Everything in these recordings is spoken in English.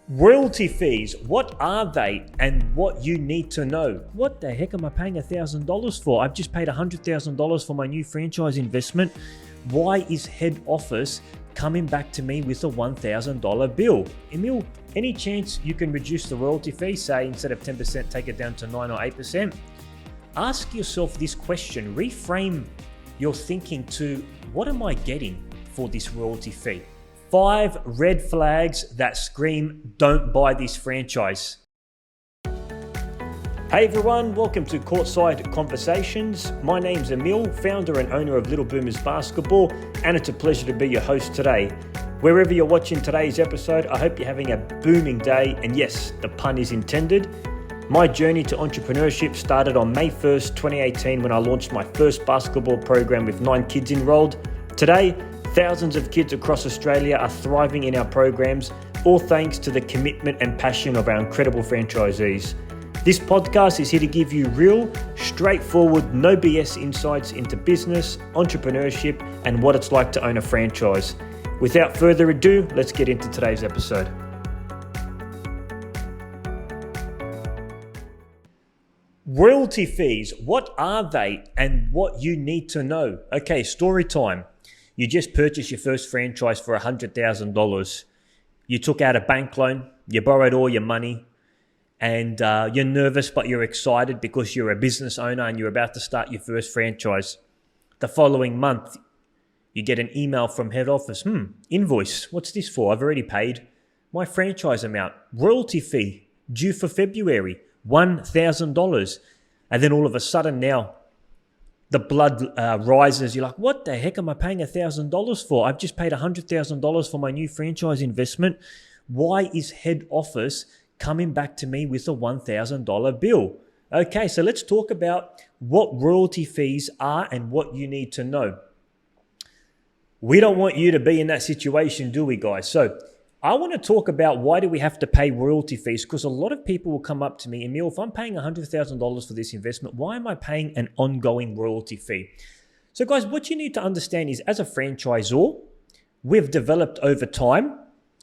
Royalty fees, what are they and what you need to know? What the heck am I paying $1,000 for? I've just paid $100,000 for my new franchise investment. Why is head office coming back to me with a $1,000 bill? Emil, any chance you can reduce the royalty fee, say instead of 10%, take it down to 9 or 8%? Ask yourself this question, reframe your thinking to what am I getting for this royalty fee? 5 red flags that scream, don't buy this franchise. Hey everyone, welcome to Courtside Conversations. My name's Emil, founder and owner of Little Boomers Basketball, and it's a pleasure to be your host today. Wherever you're watching today's episode, I hope you're having a booming day, and yes, the pun is intended. My journey to entrepreneurship started on May 1st, 2018 when I launched my first basketball program with 9 kids enrolled. Today, thousands of kids across Australia are thriving in our programs, all thanks to the commitment and passion of our incredible franchisees. This podcast is here to give you real, straightforward, no BS insights into business, entrepreneurship, and what it's like to own a franchise. Without further ado, let's get into today's episode. Royalty fees, what are they and what you need to know? Okay, story time. You just purchased your first franchise for $100,000. You took out a bank loan, you borrowed all your money, and you're nervous but you're excited because you're a business owner and you're about to start your first franchise. The following month, you get an email from head office. Invoice, what's this for? I've already paid my franchise amount. Royalty fee due for February, $1,000. And then all of a sudden now, the blood rises. You're like, what the heck am I paying $1,000 for? I've just paid $100,000 for my new franchise investment. Why is head office coming back to me with a $1,000 bill? Okay, so let's talk about what royalty fees are and what you need to know. We don't want you to be in that situation, do we, guys? So I want to talk about why do we have to pay royalty fees, because a lot of people will come up to me, Emil, if I'm paying $100,000 for this investment, why am I paying an ongoing royalty fee? So guys, what you need to understand is as a franchisor, we've developed over time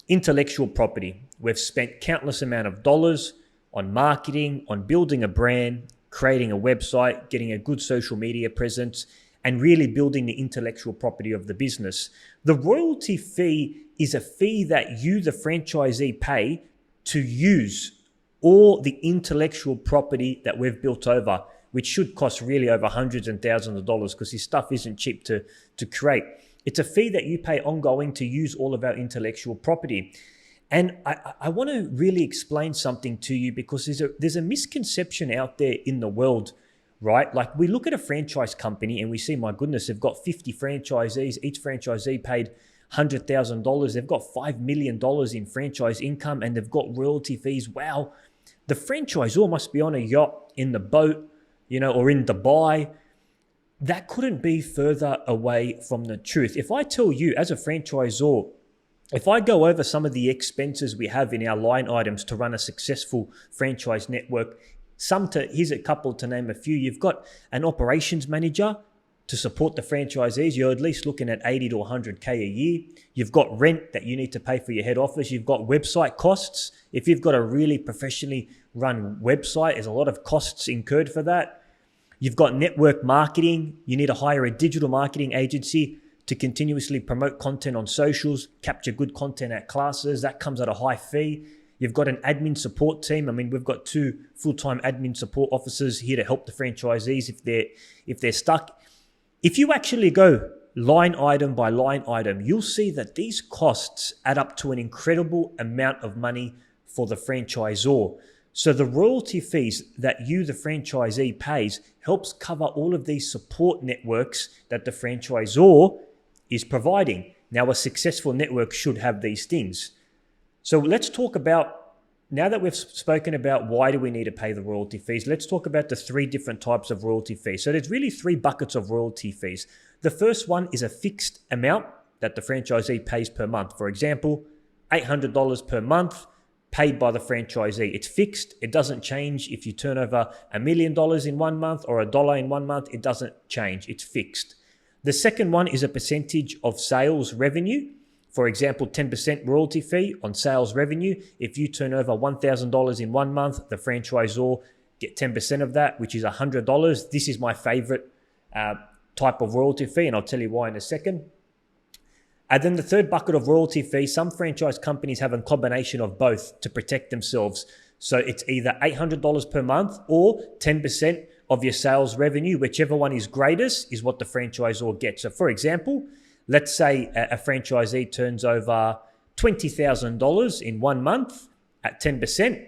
intellectual property. We've spent countless amount of dollars on marketing, on building a brand, creating a website, getting a good social media presence, and really building the intellectual property of the business. The royalty fee is a fee that you, the franchisee, pay to use all the intellectual property that we've built over, which should cost really over hundreds and thousands of dollars because this stuff isn't cheap to create. It's a fee that you pay ongoing to use all of our intellectual property. And I want to really explain something to you because there's a misconception out there in the world, right? Like we look at a franchise company and we see, my goodness, they've got 50 franchisees. Each franchisee paid $100,000. They've got $5 million in franchise income and they've got royalty fees. Wow. The franchisor must be on a yacht, in the boat, or in Dubai. That couldn't be further away from the truth. If I tell you as a franchisor, if I go over some of the expenses we have in our line items to run a successful franchise network, here's a couple to name a few. You've got an operations manager to support the franchisees. You're at least looking at 80 to 100K a year. You've got rent that you need to pay for your head office. You've got website costs. If you've got a really professionally run website, there's a lot of costs incurred for that. You've got network marketing. You need to hire a digital marketing agency to continuously promote content on socials, capture good content at classes. That comes at a high fee. You've got an admin support team. I mean, we've got 2 full-time admin support officers here to help the franchisees if they're stuck. If you actually go line item by line item, you'll see that these costs add up to an incredible amount of money for the franchisor. So the royalty fees that you, the franchisee, pays helps cover all of these support networks that the franchisor is providing. Now, a successful network should have these things. So let's talk about, now that we've spoken about why do we need to pay the royalty fees, let's talk about the 3 different types of royalty fees. So there's really 3 buckets of royalty fees. The first one is a fixed amount that the franchisee pays per month. For example, $800 per month paid by the franchisee. It's fixed. It doesn't change if you turn over $1 million in 1 month or $1 in 1 month. It doesn't change. It's fixed. The second one is a percentage of sales revenue. For example, 10% royalty fee on sales revenue. If you turn over $1,000 in 1 month, the franchisor get 10% of that, which is $100. This is my favorite type of royalty fee, and I'll tell you why in a second. And then the third bucket of royalty fee, some franchise companies have a combination of both to protect themselves. So it's either $800 per month or 10% of your sales revenue. Whichever one is greatest is what the franchisor gets. So for example, let's say a franchisee turns over $20,000 in 1 month at 10%.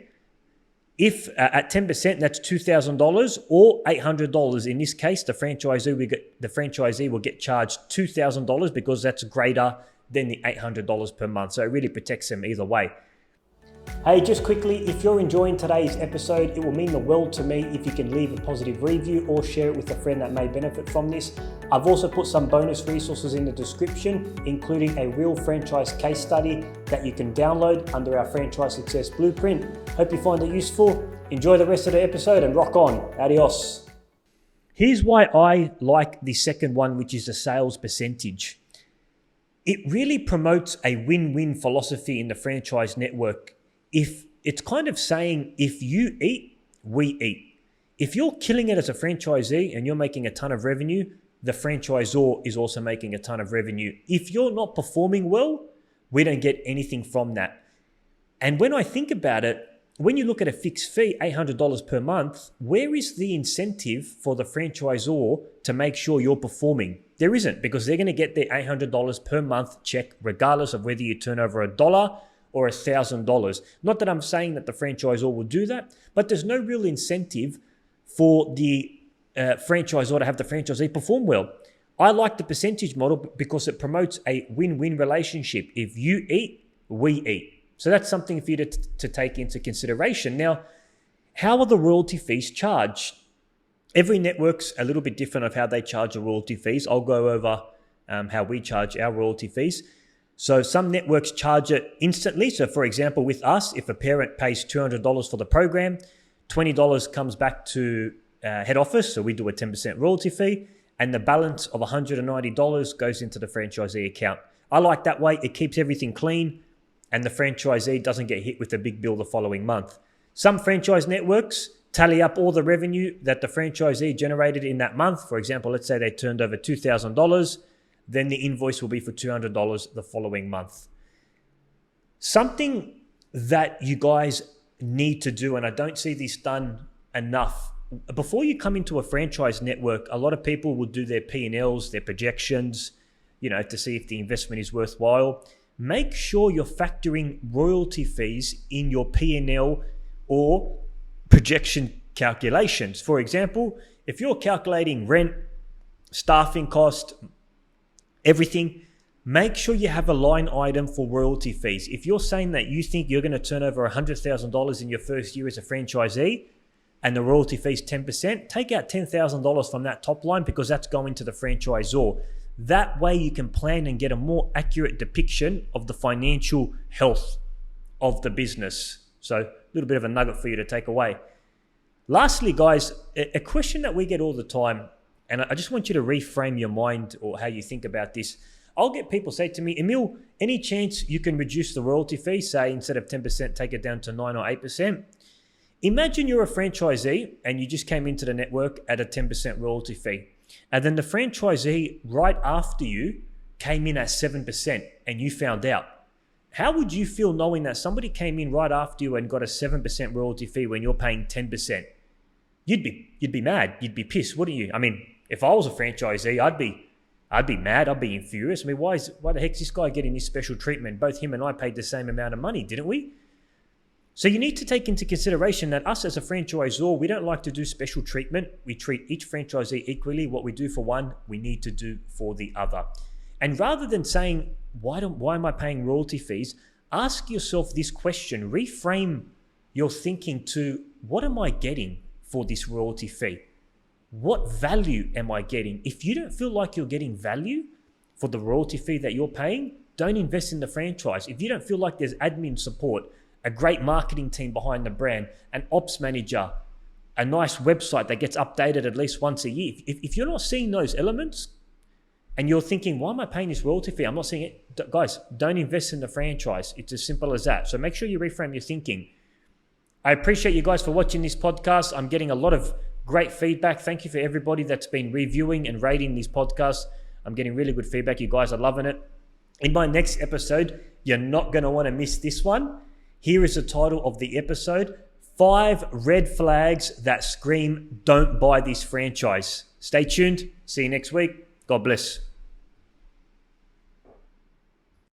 If at 10%, that's $2,000 or $800. In this case, the franchisee will get charged $2,000 because that's greater than the $800 per month. So it really protects them either way. Hey, just quickly, if you're enjoying today's episode, it will mean the world to me if you can leave a positive review or share it with a friend that may benefit from this. I've also put some bonus resources in the description, including a real franchise case study that you can download under our Franchise Success Blueprint. Hope you find it useful. Enjoy the rest of the episode and rock on. Adios. Here's why I like the second one, which is the sales percentage. It really promotes a win-win philosophy in the franchise network. If it's kind of saying, if you eat, we eat. If you're killing it as a franchisee and you're making a ton of revenue, the franchisor is also making a ton of revenue. If you're not performing well, we don't get anything from that. And when I think about it, when you look at a fixed fee, $800 per month, where is the incentive for the franchisor to make sure you're performing? There isn't, because they're going to get their $800 per month check regardless of whether you turn over $1 or $1,000. Not that I'm saying that the franchisor will do that, but there's no real incentive for the franchisor to have the franchisee perform well. I like the percentage model because it promotes a win-win relationship. If you eat, we eat. So that's something for you to take into consideration. Now, how are the royalty fees charged? Every network's a little bit different of how they charge the royalty fees. I'll go over how we charge our royalty fees. So some networks charge it instantly. So for example, with us, if a parent pays $200 for the program, $20 comes back to head office. So we do a 10% royalty fee, and the balance of $190 goes into the franchisee account. I like that way. It keeps everything clean, and the franchisee doesn't get hit with a big bill the following month. Some franchise networks tally up all the revenue that the franchisee generated in that month. For example, let's say they turned over $2,000. Then the invoice will be for $200 the following month. Something that you guys need to do, and I don't see this done enough, before you come into a franchise network, a lot of people will do their P&Ls, their projections, to see if the investment is worthwhile. Make sure you're factoring royalty fees in your P&L or projection calculations. For example, if you're calculating rent, staffing cost, everything, make sure you have a line item for royalty fees. If you're saying that you think you're going to turn over $100,000 in your first year as a franchisee and the royalty fee is 10%, take out $10,000 from that top line because that's going to the franchisor. That way you can plan and get a more accurate depiction of the financial health of the business. So a little bit of a nugget for you to take away. Lastly, guys, a question that we get all the time, and I just want you to reframe your mind or how you think about this. I'll get people say to me, Emil, any chance you can reduce the royalty fee, say instead of 10%, take it down to 9 or 8%? Imagine you're a franchisee and you just came into the network at a 10% royalty fee. And then the franchisee right after you came in at 7% and you found out. How would you feel knowing that somebody came in right after you and got a 7% royalty fee when you're paying 10%? You'd be mad. You'd be pissed, wouldn't you? I mean, if I was a franchisee, I'd be mad. I'd be furious. I mean, why the heck's this guy getting this special treatment? Both him and I paid the same amount of money, didn't we? So you need to take into consideration that us as a franchisor, we don't like to do special treatment. We treat each franchisee equally. What we do for one, we need to do for the other. And rather than saying, why am I paying royalty fees? Ask yourself this question. Reframe your thinking to, what am I getting for this royalty fee? What value am I getting? If you don't feel like you're getting value for the royalty fee that you're paying, don't invest in the franchise. If you don't feel like there's admin support, a great marketing team behind the brand, an ops manager, a nice website that gets updated at least once a year, if you're not seeing those elements and you're thinking, why am I paying this royalty fee? I'm not seeing it. Guys, don't invest in the franchise. It's as simple as that. So make sure you reframe your thinking. I appreciate you guys for watching this podcast. I'm getting a lot of great feedback. Thank you for everybody that's been reviewing and rating these podcasts. I'm getting really good feedback. You guys are loving it. In my next episode, you're not going to want to miss this one. Here is the title of the episode: 5 red flags that scream, don't buy this franchise. Stay tuned. See you next week. God bless.